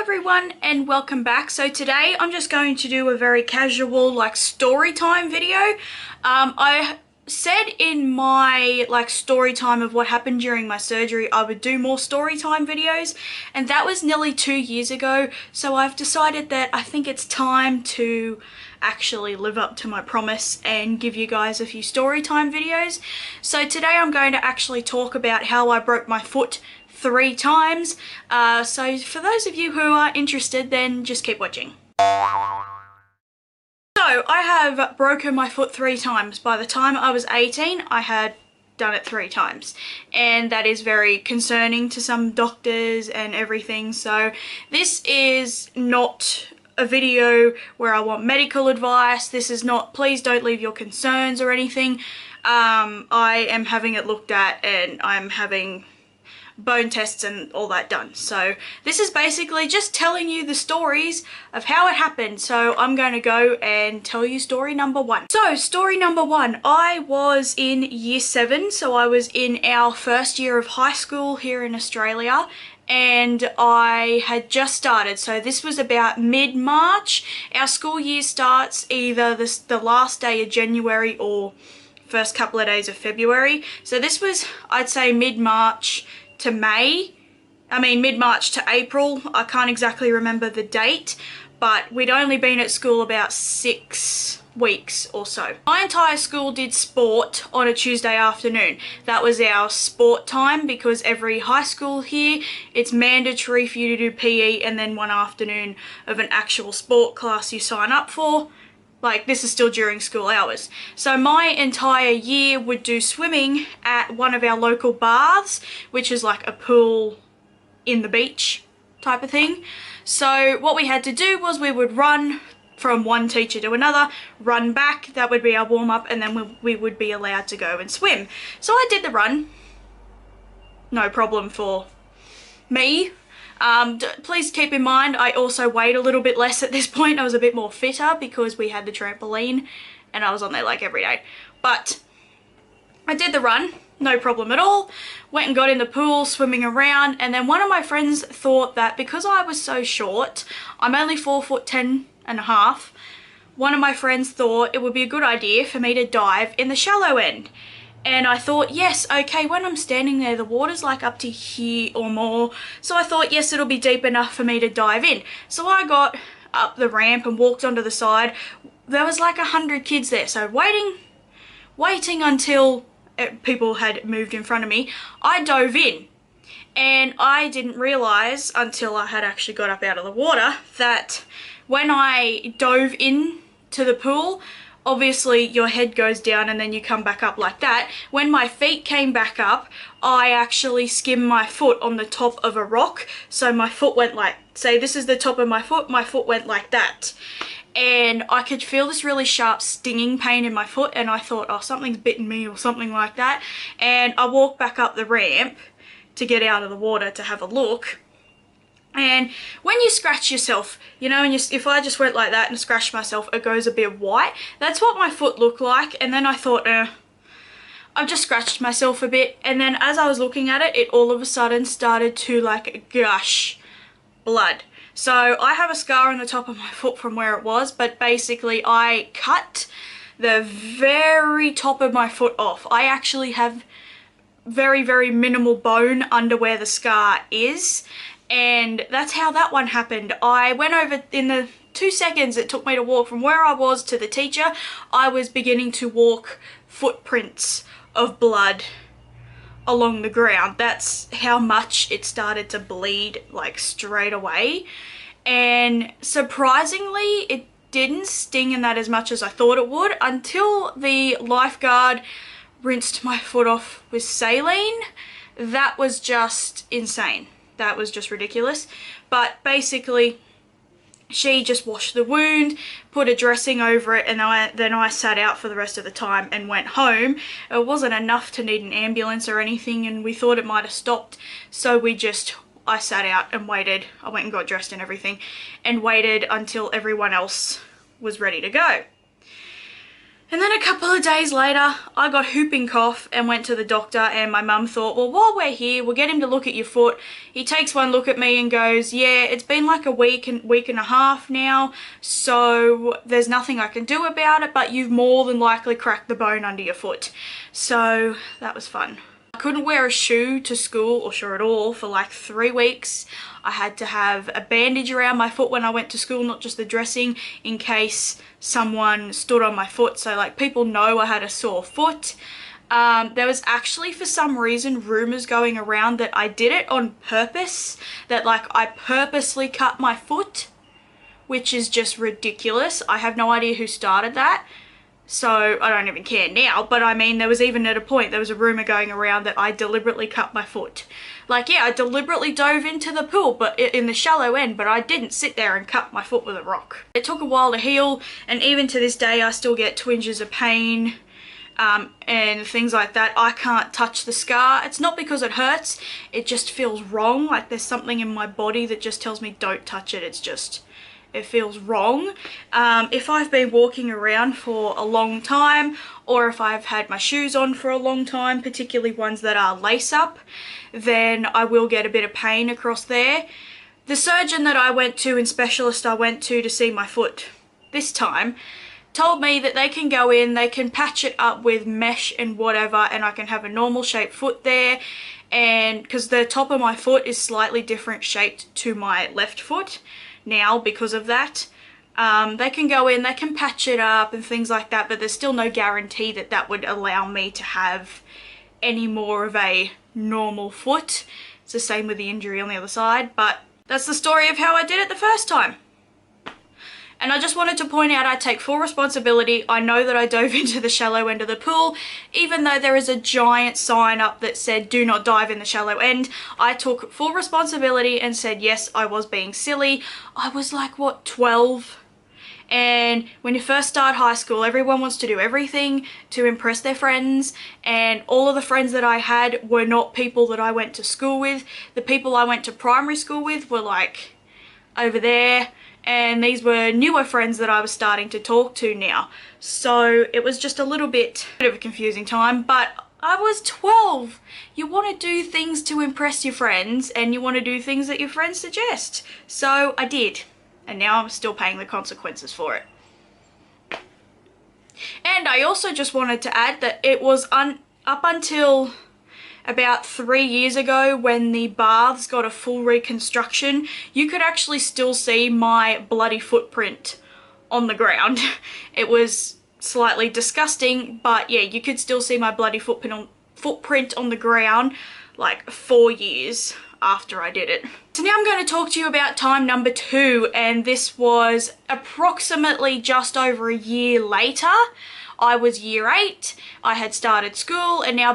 everyone and welcome back. So today I'm just going to do a very casual story time video. I said in my story time of what happened during my surgery I would do more story time videos, and that was nearly 2 years ago. So I've decided that I think it's time to actually live up to my promise and give you guys a few story time videos. So today I'm going to actually talk about how I broke my foot 3 times. So for those of you who are interested, then just keep watching. So I have broken my foot 3 times. By the time I was 18, I had done it 3 times, and that is very concerning to some doctors and everything. So this is not a video where I want medical advice. This is not, please don't leave your concerns or anything. I am having it looked at and I'm having bone tests and all that done. So this is basically just telling you the stories of how it happened. So I'm going to go and tell you story number 1. So story number 1, I was in year 7, so I was in our first year of high school here in Australia, and I had just started. So this was about mid-March. Our school year starts either the last day of January or first couple of days of February. So this was, I'd say, mid-March to mid-March to April. I can't exactly remember the date, but we'd only been at school about 6 weeks or so. My entire school did sport on a Tuesday afternoon. That was our sport time, because every high school here, it's mandatory for you to do PE and then one afternoon of an actual sport class you sign up for. This is still during school hours. So my entire year would do swimming at one of our local baths, which is like a pool in the beach type of thing. So what we had to do was we would run from one teacher to another, run back, that would be our warm-up, and then we would be allowed to go and swim. So I did the run, no problem for me. Please keep in mind I also weighed a little bit less at this point. I was a bit more fitter because we had the trampoline and I was on there every day. But I did the run, no problem at all. Went and got in the pool, swimming around, and then one of my friends thought that because I was so short, I'm only 4'10½", one of my friends thought it would be a good idea for me to dive in the shallow end. And I thought, yes, okay, when I'm standing there, the water's up to here or more. So I thought, yes, it'll be deep enough for me to dive in. So I got up the ramp and walked onto the side. There was 100 kids there. So waiting until people had moved in front of me, I dove in. And I didn't realise until I had actually got up out of the water that when I dove in to the pool, obviously your head goes down and then you come back up like that. When my feet came back up, I actually skimmed my foot on the top of a rock. So my foot went say this is the top of my foot went like that. And I could feel this really sharp stinging pain in my foot, and I thought, oh, something's bitten me or something like that. And I walked back up the ramp to get out of the water to have a look. And when you scratch yourself, you know, and if I just went like that and scratched myself, it goes a bit white. That's what my foot looked like. And then I thought, I've just scratched myself a bit. And then as I was looking at it, it all of a sudden started to gush blood. So I have a scar on the top of my foot from where it was, but basically I cut the very top of my foot off. I actually have very, very minimal bone under where the scar is. And that's how that one happened. I went over in the 2 seconds it took me to walk from where I was to the teacher. I was beginning to walk footprints of blood along the ground. That's how much it started to bleed straight away. And surprisingly, it didn't sting in that as much as I thought it would until the lifeguard rinsed my foot off with saline. That was just insane. That was just ridiculous. But basically, she just washed the wound, put a dressing over it, and then I sat out for the rest of the time and went home. It wasn't enough to need an ambulance or anything, and we thought it might have stopped. So I sat out and waited. I went and got dressed and everything and waited until everyone else was ready to go. And then a couple of days later, I got whooping cough and went to the doctor, and my mum thought, well, while we're here, we'll get him to look at your foot. He takes one look at me and goes, yeah, it's been like a week and a half now, so there's nothing I can do about it, but you've more than likely cracked the bone under your foot. So that was fun. I couldn't wear a shoe to school or shoe at all for like 3 weeks. I had to have a bandage around my foot when I went to school, not just the dressing, in case someone stood on my foot, so like people know I had a sore foot. There was actually for some reason rumours going around that I did it on purpose, that like I purposely cut my foot, which is just ridiculous. I have no idea who started that. So I don't even care now, but I mean, there was even at a point, there was a rumour going around that I deliberately cut my foot. Like, yeah, I deliberately dove into the pool, but in the shallow end, but I didn't sit there and cut my foot with a rock. It took a while to heal, and even to this day, I still get twinges of pain and things like that. I can't touch the scar. It's not because it hurts, it just feels wrong. Like there's something in my body that just tells me don't touch it. It's just, it feels wrong. If I've been walking around for a long time, or if I've had my shoes on for a long time, particularly ones that are lace up, then I will get a bit of pain across there. The surgeon that I went to and specialist I went to see my foot this time told me that they can go in, they can patch it up with mesh and whatever, and I can have a normal shaped foot there. And because the top of my foot is slightly different shaped to my left foot now because of that, they can go in, they can patch it up and things like that, but there's still no guarantee that that would allow me to have any more of a normal foot. It's the same with the injury on the other side, but that's the story of how I did it the first time. And I just wanted to point out I take full responsibility. I know that I dove into the shallow end of the pool, even though there is a giant sign up that said do not dive in the shallow end. I took full responsibility and said yes, I was being silly. I was like, what, 12? And when you first start high school, everyone wants to do everything to impress their friends, and all of the friends that I had were not people that I went to school with. The people I went to primary school with were like over there, and these were newer friends that I was starting to talk to now. So it was just a little bit of a confusing time, but I was 12. You want to do things to impress your friends, and you want to do things that your friends suggest. So I did. And now I'm still paying the consequences for it. And I also just wanted to add that it was up until about 3 years ago, when the baths got a full reconstruction, you could actually still see my bloody footprint on the ground. It was slightly disgusting, but yeah, you could still see my bloody footprint on the ground like 4 years after I did it. So now I'm going to talk to you about time number 2, and this was approximately just over a year later. I was year 8, I had started school, and now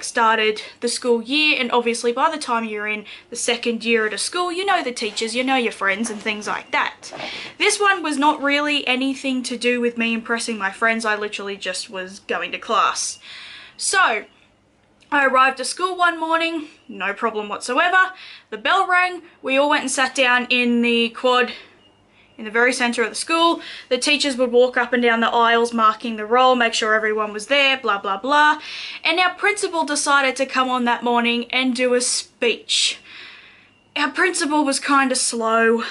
started the school year, and obviously by the time you're in the second year at a school, you know the teachers, you know your friends and things like that. This one was not really anything to do with me impressing my friends, I literally just was going to class. So I arrived at school one morning, no problem whatsoever. The bell rang, we all went and sat down in the quad in the very centre of the school. The teachers would walk up and down the aisles marking the roll, make sure everyone was there, blah blah blah. And our principal decided to come on that morning and do a speech. Our principal was kind of slow,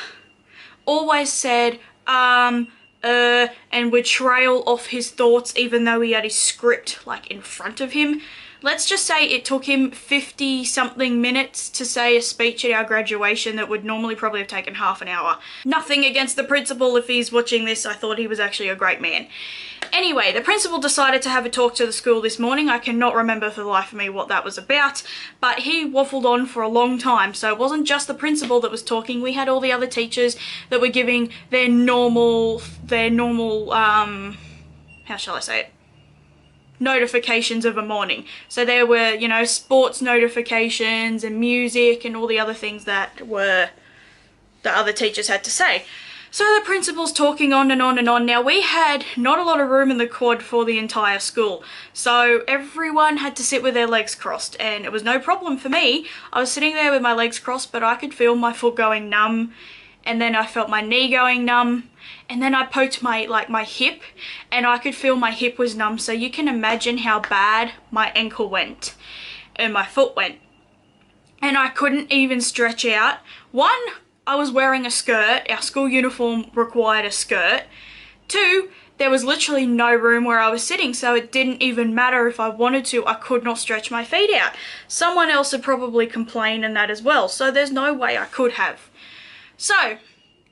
always said and would trail off his thoughts even though he had his script like in front of him. Let's just say it took him 50 something minutes to say a speech at our graduation that would normally probably have taken half an hour. Nothing against the principal if he's watching this, I thought he was actually a great man. Anyway, the principal decided to have a talk to the school this morning. I cannot remember for the life of me what that was about, but he waffled on for a long time. So it wasn't just the principal that was talking, we had all the other teachers that were giving their normal, how shall I say it? Notifications of a morning. So there were, you know, sports notifications and music and all the other things that the other teachers had to say. So the principal's talking on and on and on. Now we had not a lot of room in the quad for the entire school, so everyone had to sit with their legs crossed, and it was no problem for me. I was sitting there with my legs crossed, but I could feel my foot going numb and then I felt my knee going numb, and then I poked my hip, and I could feel my hip was numb. So you can imagine how bad my ankle went and my foot went, and I couldn't even stretch out. One, I was wearing a skirt. Our school uniform required a skirt. Two, there was literally no room where I was sitting, so it didn't even matter if I wanted to. I could not stretch my feet out. Someone else had probably complained and that as well, so there's no way I could have. So,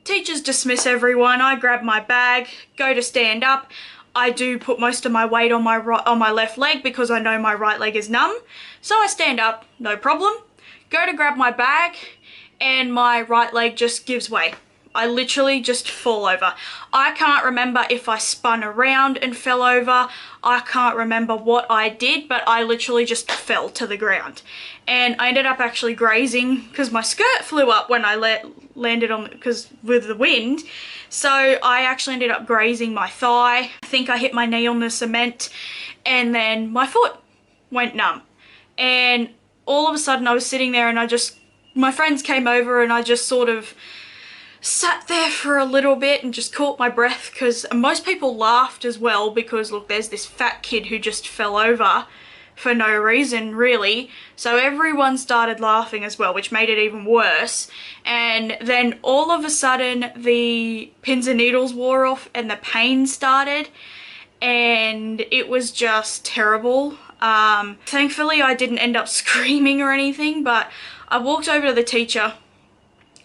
teachers dismiss everyone. I grab my bag, go to stand up. I do put most of my weight on my left leg because I know my right leg is numb. So I stand up, no problem. Go to grab my bag, and my right leg just gives way. I literally just fall over. I can't remember if I spun around and fell over. I can't remember what I did, but I literally just fell to the ground. And I ended up actually grazing, because my skirt flew up when I landed on, because with the wind. So I actually ended up grazing my thigh. I think I hit my knee on the cement, and then my foot went numb. And all of a sudden I was sitting there, and my friends came over, and I just sort of sat there for a little bit and just caught my breath, because most people laughed as well, because look, there's this fat kid who just fell over for no reason really. So everyone started laughing as well, which made it even worse. And then all of a sudden the pins and needles wore off and the pain started, and it was just terrible. Thankfully I didn't end up screaming or anything, but I walked over to the teacher.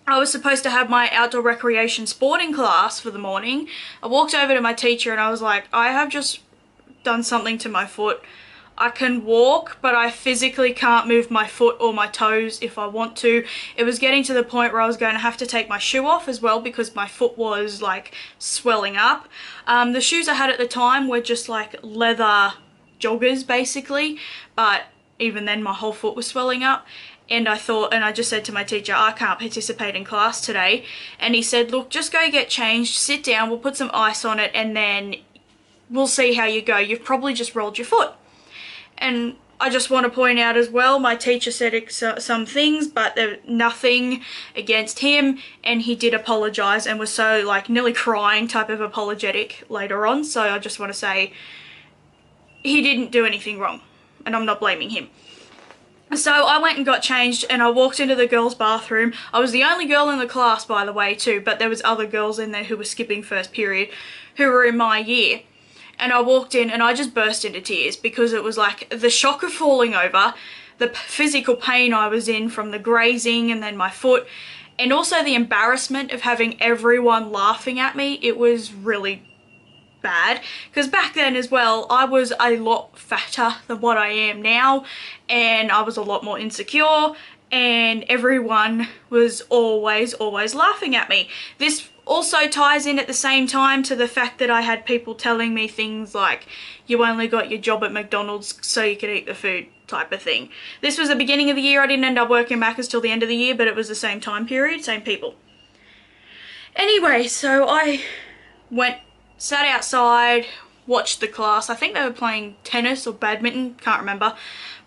I was supposed to have my outdoor recreation sporting class for the morning. I walked over to my teacher and I was like, I have just done something to my foot. I can walk, but I physically can't move my foot or my toes if I want to. It was getting to the point where I was going to have to take my shoe off as well, because my foot was like swelling up. The shoes I had at the time were just like leather joggers basically, but even then my whole foot was swelling up. And I just said to my teacher, I can't participate in class today. And he said, look, just go get changed, sit down, we'll put some ice on it, and then we'll see how you go. You've probably just rolled your foot. And I just want to point out as well, my teacher said some things, but there was nothing against him, and he did apologise and was so like nearly crying type of apologetic later on. So I just want to say he didn't do anything wrong, and I'm not blaming him. So I went and got changed, and I walked into the girls' bathroom. I was the only girl in the class, by the way, too, but there was other girls in there who were skipping first period who were in my year. And I walked in and I just burst into tears, because it was like the shock of falling over, the physical pain I was in from the grazing and then my foot, and also the embarrassment of having everyone laughing at me. It was really bad, because back then as well I was a lot fatter than what I am now, and I was a lot more insecure, and everyone was always laughing at me. This also ties in at the same time to the fact that I had people telling me things like, you only got your job at McDonald's so you could eat the food type of thing. This was the beginning of the year. I didn't end up working Macca's till the end of the year, but it was the same time period, same people. Anyway, so I went, sat outside, watched the class. I think they were playing tennis or badminton, can't remember.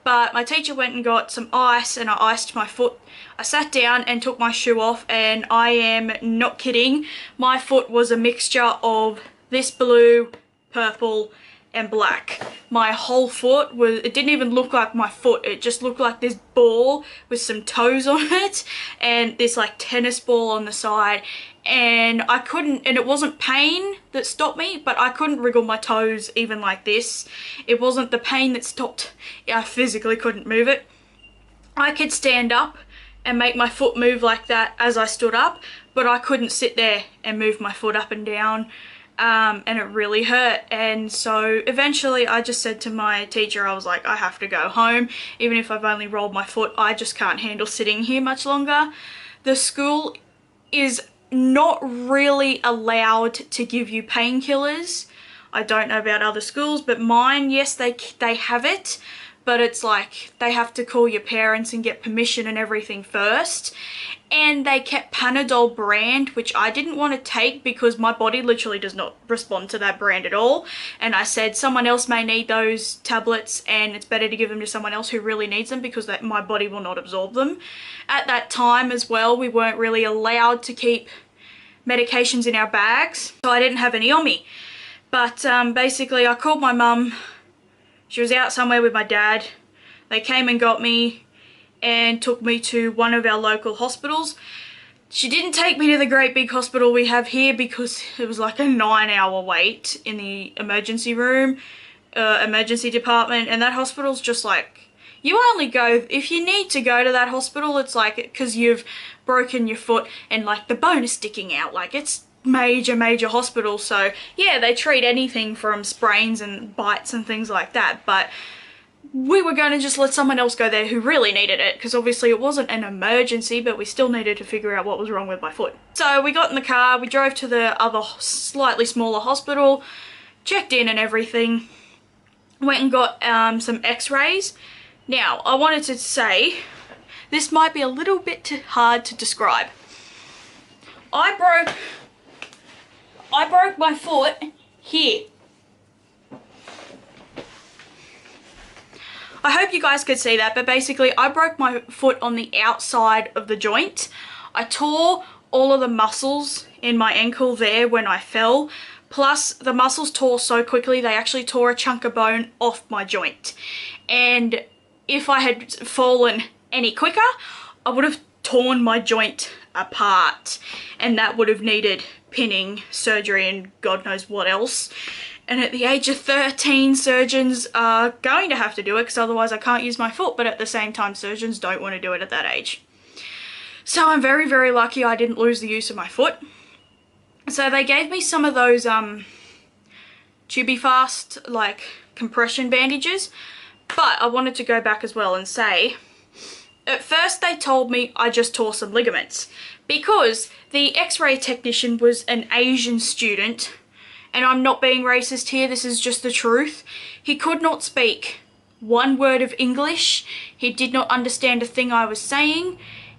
But my teacher went and got some ice, and I iced my foot. I sat down and took my shoe off, and I am not kidding. My foot was a mixture of this blue, purple, and black. My whole foot was, it didn't even look like my foot. It just looked like this ball with some toes on it, and this like tennis ball on the side. And I couldn't, and it wasn't pain that stopped me, but I couldn't wriggle my toes even like this. It wasn't the pain that stopped, I physically couldn't move it. I could stand up and make my foot move like that as I stood up, but I couldn't sit there and move my foot up and down, and it really hurt. And so eventually I just said to my teacher, I was like, I have to go home. Even if I've only rolled my foot, I just can't handle sitting here much longer. The school is not really allowed to give you painkillers. I don't know about other schools, but mine, yes, they have it, but it's like they have to call your parents and get permission and everything first. And they kept Panadol brand, which I didn't want to take because my body literally does not respond to that brand at all. And I said someone else may need those tablets, and it's better to give them to someone else who really needs them, because my body will not absorb them. At that time as well, we weren't really allowed to keep medications in our bags, so I didn't have any on me. But basically I called my mum. She was out somewhere with my dad. They came and got me and took me to one of our local hospitals. She didn't take me to the great big hospital we have here because it was like a 9-hour wait in the emergency room, emergency department, and that hospital's just like, you only go, if you need to go to that hospital, it's like, because you've broken your foot and like the bone is sticking out, like it's major hospital. So yeah, they treat anything from sprains and bites and things like that, but we were going to just let someone else go there who really needed it, because obviously it wasn't an emergency, but we still needed to figure out what was wrong with my foot. So we got in the car, we drove to the other slightly smaller hospital, checked in and everything, went and got some x-rays. Now, I wanted to say, this might be a little bit too hard to describe. I broke my foot here. I hope you guys could see that, but basically I broke my foot on the outside of the joint. I tore all of the muscles in my ankle there when I fell, plus the muscles tore so quickly they actually tore a chunk of bone off my joint. And if I had fallen any quicker, I would have torn my joint apart, and that would have needed pinning, surgery, and God knows what else. And at the age of 13, surgeons are going to have to do it because otherwise I can't use my foot, but at the same time surgeons don't want to do it at that age. So I'm very lucky I didn't lose the use of my foot. So they gave me some of those Tubifast like compression bandages, but I wanted to go back as well and say, at first they told me I just tore some ligaments because the x-ray technician was an Asian student. And I'm not being racist here, this is just the truth. He could not speak one word of English. He did not understand a thing I was saying.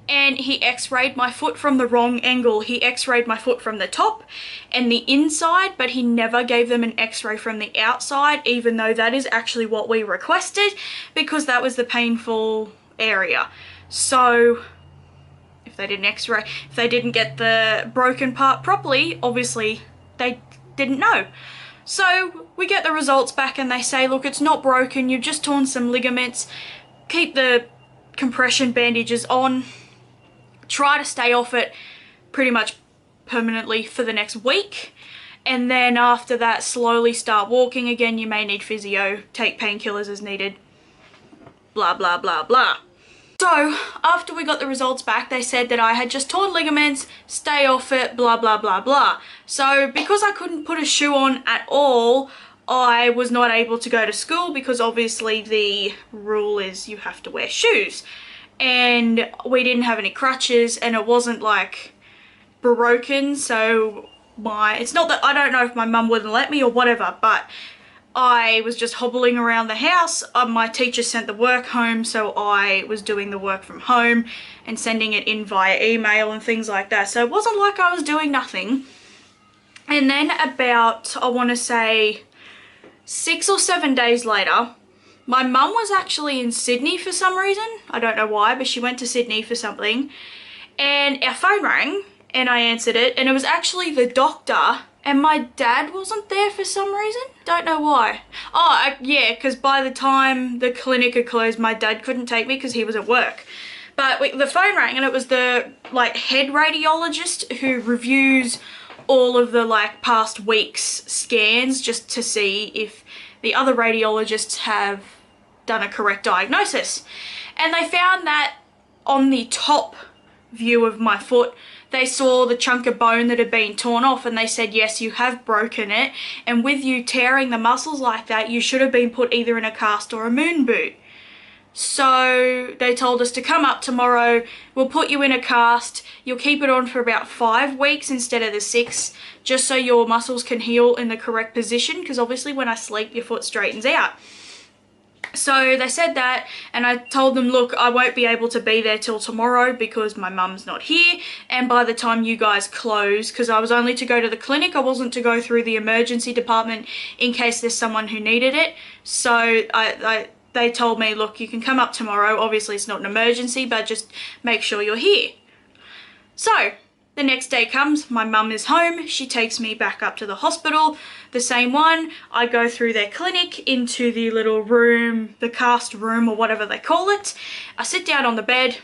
And he x-rayed my foot from the wrong angle. He x-rayed my foot from the top and the inside, but he never gave them an x-ray from the outside, even though that is actually what we requested because that was the painful area. So if they didn't x-ray, if they didn't get the broken part properly, obviously they didn't know. So we get the results back and they say, look, it's not broken, you've just torn some ligaments, keep the compression bandages on, try to stay off it pretty much permanently for the next week, and then after that slowly start walking again. You may need physio, take painkillers as needed, blah blah blah blah. So after we got the results back, they said that I had just torn ligaments, stay off it, blah blah blah blah. So because I couldn't put a shoe on at all, I was not able to go to school because obviously the rule is you have to wear shoes. And we didn't have any crutches and it wasn't like broken, so it's not that I don't know if my mum wouldn't let me or whatever, but I was just hobbling around the house. My teacher sent the work home, so I was doing the work from home and sending it in via email and things like that. So it wasn't like I was doing nothing. And then about, I want to say 6 or 7 days later, my mum was actually in Sydney for some reason. I don't know why, but she went to Sydney for something. And our phone rang and I answered it, and it was actually the doctor. And my dad wasn't there for some reason. Don't know why. Oh, yeah, because by the time the clinic had closed, my dad couldn't take me because he was at work. But the phone rang and it was the head radiologist who reviews all of the past week's scans just to see if the other radiologists have done a correct diagnosis. And they found that on the top view of my foot, they saw the chunk of bone that had been torn off, and they said, yes, you have broken it, and with you tearing the muscles like that, you should have been put either in a cast or a moon boot. So they told us to come up tomorrow, we'll put you in a cast, you'll keep it on for about 5 weeks instead of the 6, just so your muscles can heal in the correct position, because obviously when I sleep your foot straightens out. So they said that, and I told them, look, I won't be able to be there till tomorrow because my mum's not here, and by the time you guys close, because I was only to go to the clinic, I wasn't to go through the emergency department in case there's someone who needed it. So they told me, look, you can come up tomorrow, obviously it's not an emergency, but just make sure you're here. So The next day comes, my mum is home, she takes me back up to the hospital, the same one. I go through their clinic into the little room, the cast room or whatever they call it. I sit down on the bed.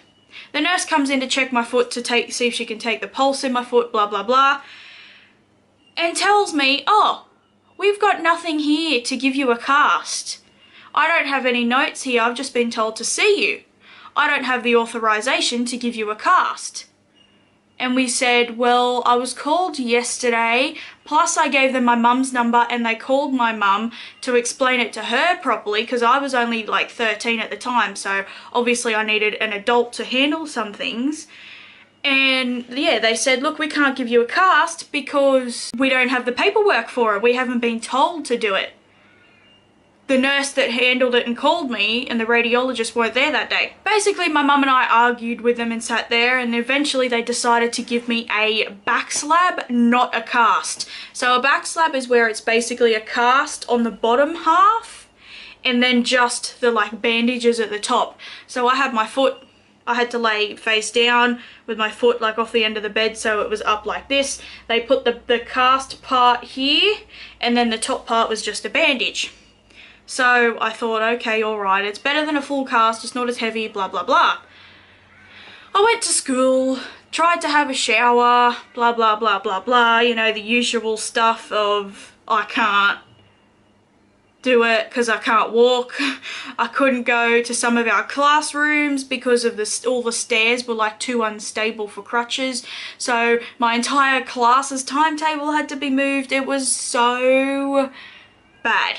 The nurse comes in to check my foot to see if she can take the pulse in my foot, blah, blah, blah, and tells me, oh, we've got nothing here to give you a cast. I don't have any notes here, I've just been told to see you. I don't have the authorization to give you a cast. And we said, well, I was called yesterday, plus I gave them my mum's number and they called my mum to explain it to her properly because I was only like 13 at the time, so obviously I needed an adult to handle some things. And yeah, they said, look, we can't give you a cast because we don't have the paperwork for it. We haven't been told to do it. The nurse that handled it and called me and the radiologist weren't there that day. Basically, my mum and I argued with them and sat there, and eventually they decided to give me a back slab, not a cast. So a back slab is where it's basically a cast on the bottom half and then just the like bandages at the top. So I had my foot, I had to lay face down with my foot like off the end of the bed so it was up like this. They put the cast part here and then the top part was just a bandage. So I thought, okay, alright, it's better than a full cast, it's not as heavy, blah, blah, blah. I went to school, tried to have a shower, blah, blah, blah, blah, blah, you know, the usual stuff of I can't do it because I can't walk. I couldn't go to some of our classrooms because of all the stairs were like too unstable for crutches. So my entire class's timetable had to be moved. It was so bad.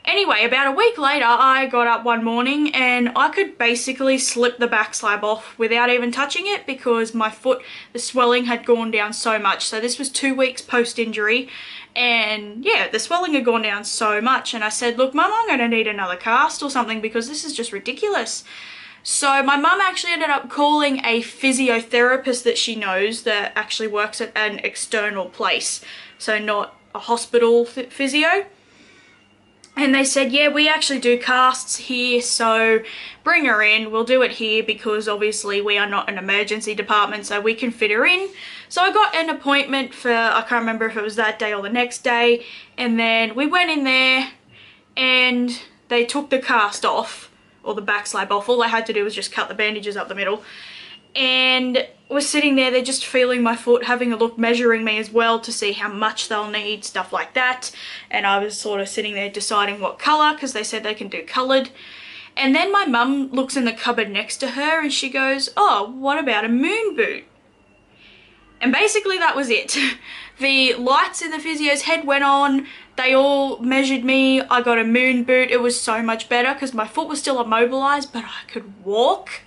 Anyway, about a week later, I got up one morning and I could basically slip the back slab off without even touching it because my foot, the swelling had gone down so much. So this was 2 weeks post-injury and yeah, the swelling had gone down so much. And I said, look, Mum, I'm going to need another cast or something because this is just ridiculous. So my mum actually ended up calling a physiotherapist that she knows that actually works at an external place. So not a hospital physio. And they said, yeah, we actually do casts here, so bring her in. We'll do it here because obviously we are not an emergency department, so we can fit her in. So I got an appointment for, I can't remember if it was that day or the next day. And then we went in there and they took the cast off, or the back slab off. All they had to do was just cut the bandages up the middle. And we're sitting there, they're just feeling my foot, having a look, measuring me as well to see how much they'll need, stuff like that. And I was sort of sitting there deciding what colour, because they said they can do coloured. And then my mum looks in the cupboard next to her and she goes, oh, what about a moon boot? And basically that was it. The lights in the physio's head went on, they all measured me, I got a moon boot. It was so much better because my foot was still immobilised, but I could walk.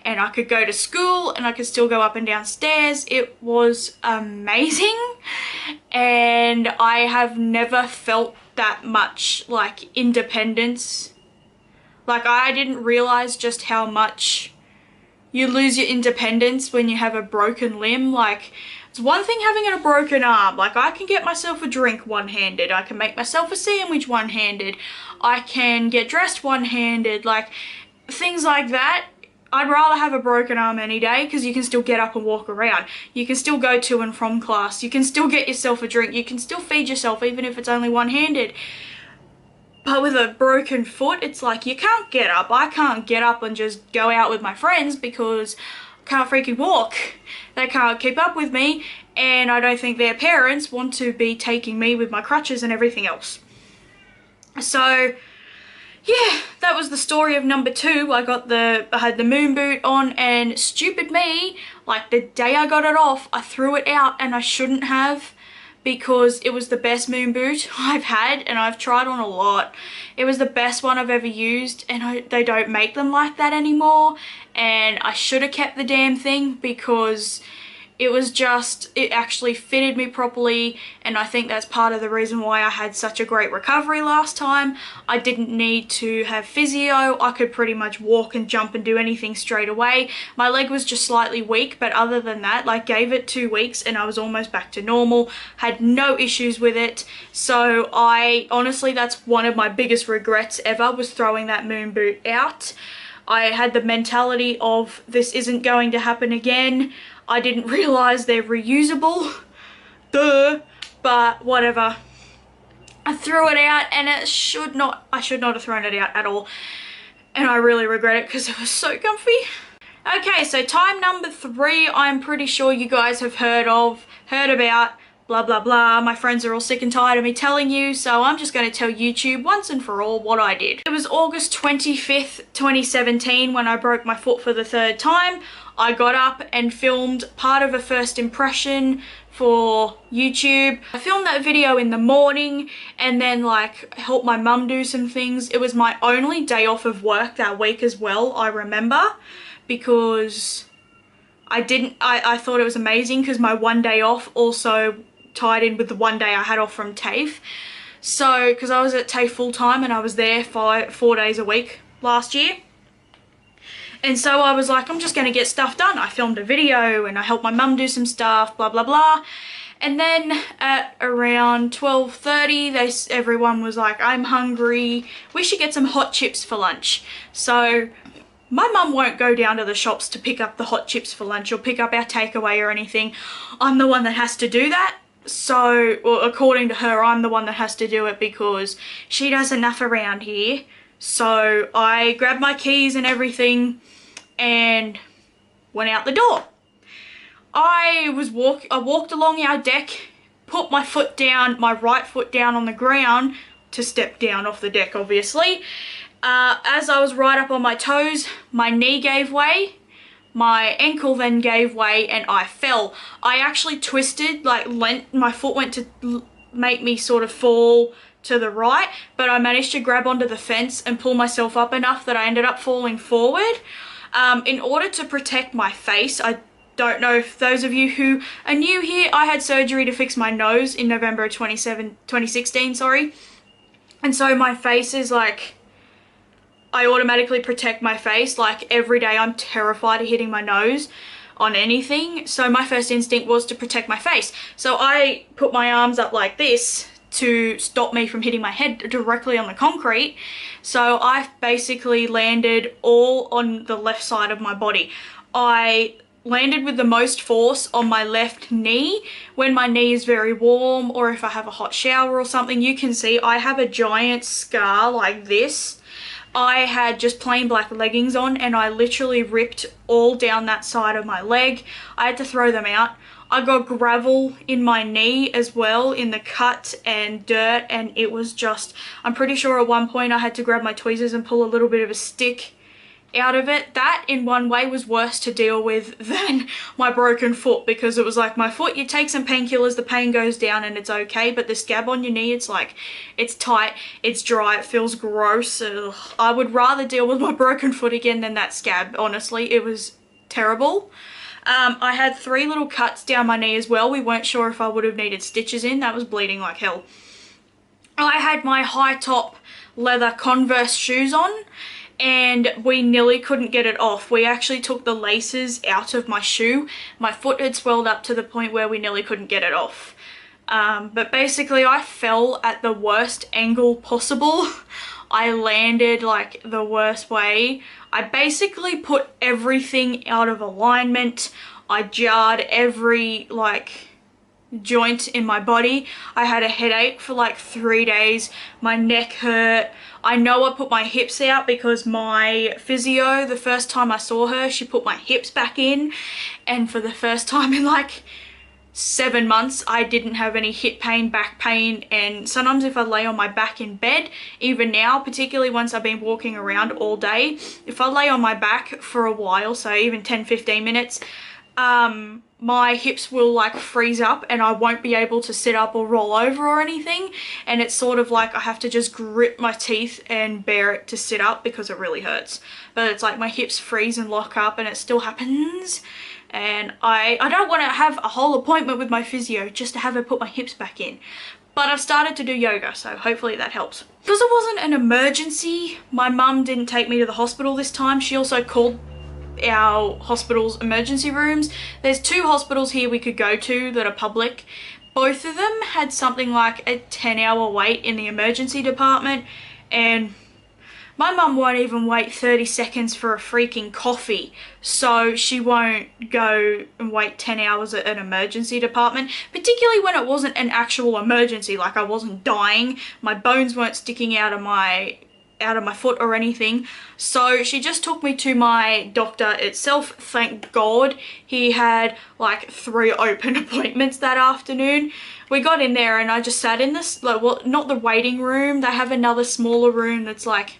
And I could go to school and I could still go up and down stairs. It was amazing. And I have never felt that much like independence. Like I didn't realize just how much you lose your independence when you have a broken limb. Like it's one thing having a broken arm. Like I can get myself a drink one-handed. I can make myself a sandwich one-handed. I can get dressed one-handed. Like things like that. I'd rather have a broken arm any day because you can still get up and walk around. You can still go to and from class. You can still get yourself a drink. You can still feed yourself even if it's only one-handed. But with a broken foot, it's like you can't get up. I can't get up and just go out with my friends because I can't freaking walk. They can't keep up with me and I don't think their parents want to be taking me with my crutches and everything else. So yeah, that was the story of number 2. I had the moon boot on and stupid me, like the day I got it off, I threw it out and I shouldn't have because it was the best moon boot I've had and I've tried on a lot. It was the best one I've ever used and they don't make them like that anymore and I should have kept the damn thing because it actually fitted me properly and I think that's part of the reason why I had such a great recovery last time. I didn't need to have physio. I could pretty much walk and jump and do anything straight away. My leg was just slightly weak, but other than that, like gave it 2 weeks and I was almost back to normal. Had no issues with it. So honestly, that's one of my biggest regrets ever was throwing that moon boot out. I had the mentality of this isn't going to happen again. I didn't realise they're reusable. Duh. But whatever. I threw it out and I should not have thrown it out at all. And I really regret it because it was so comfy. Okay, so time number 3, I'm pretty sure you guys have heard about, blah blah blah. My friends are all sick and tired of me telling you, so I'm just going to tell YouTube once and for all what I did. It was August 25th, 2017 when I broke my foot for the 3rd time. I got up and filmed part of a first impression for YouTube. I filmed that video in the morning and then like helped my mum do some things. It was my only day off of work that week as well, I remember, because I thought it was amazing because my one day off also tied in with the one day I had off from TAFE. So, because I was at TAFE full time and I was there 4 days a week last year. And so I was like, I'm just going to get stuff done. I filmed a video and I helped my mum do some stuff, blah, blah, blah. And then at around 12:30, everyone was like, I'm hungry. We should get some hot chips for lunch. So my mum won't go down to the shops to pick up the hot chips for lunch or pick up our takeaway or anything. I'm the one that has to do that. So, well, according to her, I'm the one that has to do it because she does enough around here. So I grabbed my keys and everything and went out the door. I walked along our deck, put my foot down, my right foot down on the ground to step down off the deck, obviously. As I was right up on my toes, my knee gave way, my ankle then gave way, and I fell. I actually twisted, like my foot went to make me sort of fall to the right, but I managed to grab onto the fence and pull myself up enough that I ended up falling forward. In order to protect my face, I don't know if those of you who are new here, I had surgery to fix my nose in November of 2016, sorry. And so my face is like, I automatically protect my face. Like every day I'm terrified of hitting my nose on anything. So my first instinct was to protect my face. So I put my arms up like this to stop me from hitting my head directly on the concrete. So I basically landed all on the left side of my body. I landed with the most force on my left knee. When my knee is very warm or if I have a hot shower or something, you can see I have a giant scar like this. I had just plain black leggings on and I literally ripped all down that side of my leg. I had to throw them out. I got gravel in my knee as well, in the cut and dirt, and it was just, I'm pretty sure at one point I had to grab my tweezers and pull a little bit of a stick out of it. That in one way was worse to deal with than my broken foot, because it was like my foot, you take some painkillers, the pain goes down and it's okay, but the scab on your knee, it's like, it's tight, it's dry, it feels gross. Ugh. I would rather deal with my broken foot again than that scab, honestly. It was terrible. I had 3 little cuts down my knee as well. We weren't sure if I would have needed stitches in. That was bleeding like hell. I had my high top leather Converse shoes on and we nearly couldn't get it off. We actually took the laces out of my shoe. My foot had swelled up to the point where we nearly couldn't get it off. But basically I fell at the worst angle possible. I landed like the worst way. I basically put everything out of alignment. I jarred every like joint in my body. I had a headache for like 3 days. My neck hurt. I know I put my hips out because my physio, the first time I saw her, she put my hips back in, and for the first time in like 7 months I didn't have any hip pain, back pain, and sometimes if I lay on my back in bed, even now, particularly once I've been walking around all day, if I lay on my back for a while, so even 10-15 minutes, my hips will like freeze up and I won't be able to sit up or roll over or anything, and it's sort of like I have to just grit my teeth and bear it to sit up because it really hurts. But it's like my hips freeze and lock up and it still happens. And I don't want to have a whole appointment with my physio just to have her put my hips back in. But I've started to do yoga, so hopefully that helps. Because it wasn't an emergency, my mum didn't take me to the hospital this time. She also called our hospital's emergency rooms. There's 2 hospitals here we could go to that are public. Both of them had something like a 10-hour wait in the emergency department, and My mum won't even wait 30 seconds for a freaking coffee, so she won't go and wait 10 hours at an emergency department, particularly when it wasn't an actual emergency, like I wasn't dying, my bones weren't sticking out of my foot or anything. So she just took me to my doctor itself. Thank God he had like 3 open appointments that afternoon. We got in there and I just sat in this, like, well, not the waiting room, they have another smaller room that's like,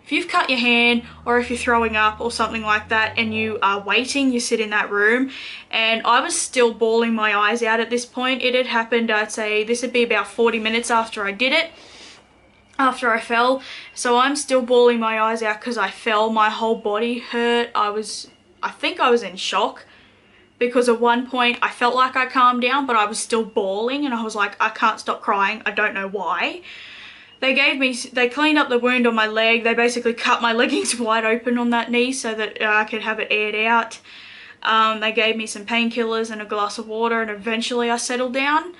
if you've cut your hand or if you're throwing up or something like that and you are waiting, you sit in that room. And I was still bawling my eyes out at this point. It had happened, I'd say this would be about 40 minutes after I did it, after I fell. So I'm still bawling my eyes out because I fell. My whole body hurt. I think I was in shock, because at one point I felt like I calmed down, but I was still bawling and I was like, I can't stop crying. I don't know why. They cleaned up the wound on my leg. They basically cut my leggings wide open on that knee so that I could have it aired out. They gave me some painkillers and a glass of water, and eventually I settled down.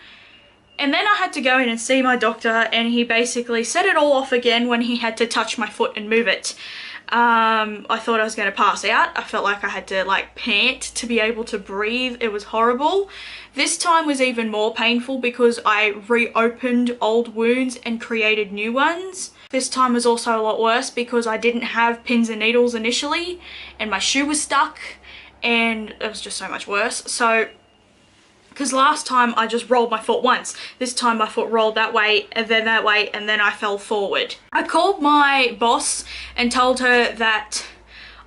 And then I had to go in and see my doctor, and he basically set it all off again when he had to touch my foot and move it. I thought I was going to pass out. I felt like I had to like pant to be able to breathe. It was horrible. This time was even more painful because I reopened old wounds and created new ones. This time was also a lot worse because I didn't have pins and needles initially and my shoe was stuck, and it was just so much worse. So, because last time I just rolled my foot once. This time my foot rolled that way and then that way and then I fell forward. I called my boss and told her that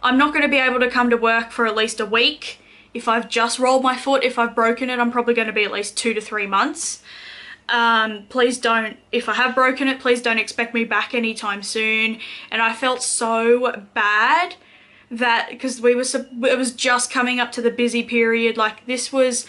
I'm not going to be able to come to work for at least a week. If I've just rolled my foot, if I've broken it, I'm probably going to be at least 2 to 3 months. Please don't, if I have broken it, please don't expect me back anytime soon. And I felt so bad that, because it was just coming up to the busy period, like this was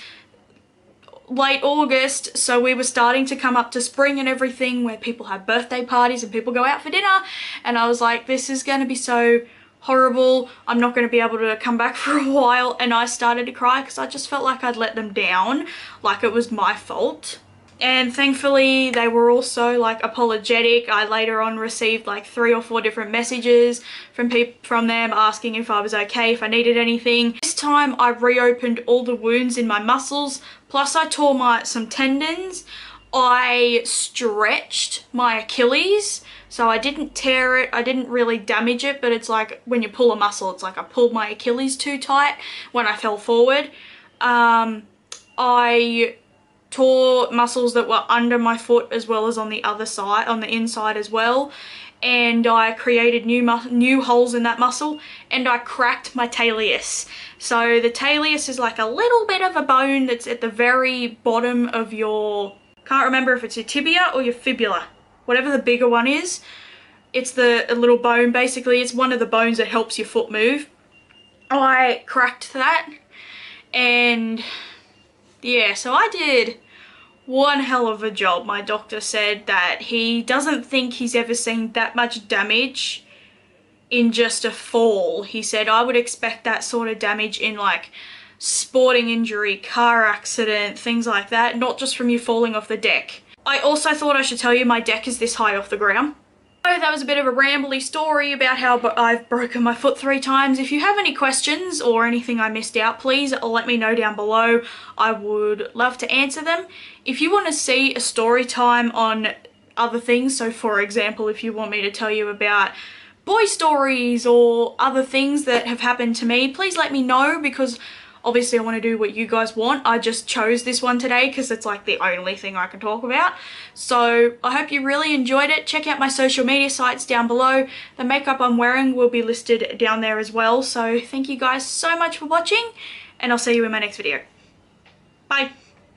late August, so we were starting to come up to spring and everything, where people have birthday parties and people go out for dinner, and I was like, this is going to be so horrible, I'm not going to be able to come back for a while. And I started to cry because I just felt like I'd let them down, like it was my fault. And thankfully they were also like apologetic. I later on received like 3 or 4 different messages from them asking if I was okay, if I needed anything. This time I reopened all the wounds in my muscles, plus I tore some tendons. I stretched my Achilles, so I didn't tear it, I didn't really damage it, but it's like when you pull a muscle, it's like I pulled my Achilles too tight when I fell forward. I tore muscles that were under my foot as well as on the other side, on the inside as well, and I created new holes in that muscle, and I cracked my talus. So the talus is like a little bit of a bone that's at the very bottom of your, can't remember if it's your tibia or your fibula, whatever the bigger one is. It's a little bone, basically. It's one of the bones that helps your foot move. I cracked that, and yeah, so I did one hell of a job. My doctor said that he doesn't think he's ever seen that much damage in just a fall. He said I would expect that sort of damage in like sporting injury, car accident, things like that, not just from you falling off the deck. I also thought I should tell you my deck is this high off the ground. So that was a bit of a rambly story about how I've broken my foot 3 times. If you have any questions or anything I missed out, please let me know down below. I would love to answer them. If you want to see a story time on other things, so for example, if you want me to tell you about boy stories or other things that have happened to me, please let me know, because obviously I want to do what you guys want. I just chose this one today because it's like the only thing I can talk about. So I hope you really enjoyed it. Check out my social media sites down below. The makeup I'm wearing will be listed down there as well. So thank you guys so much for watching, and I'll see you in my next video. Bye.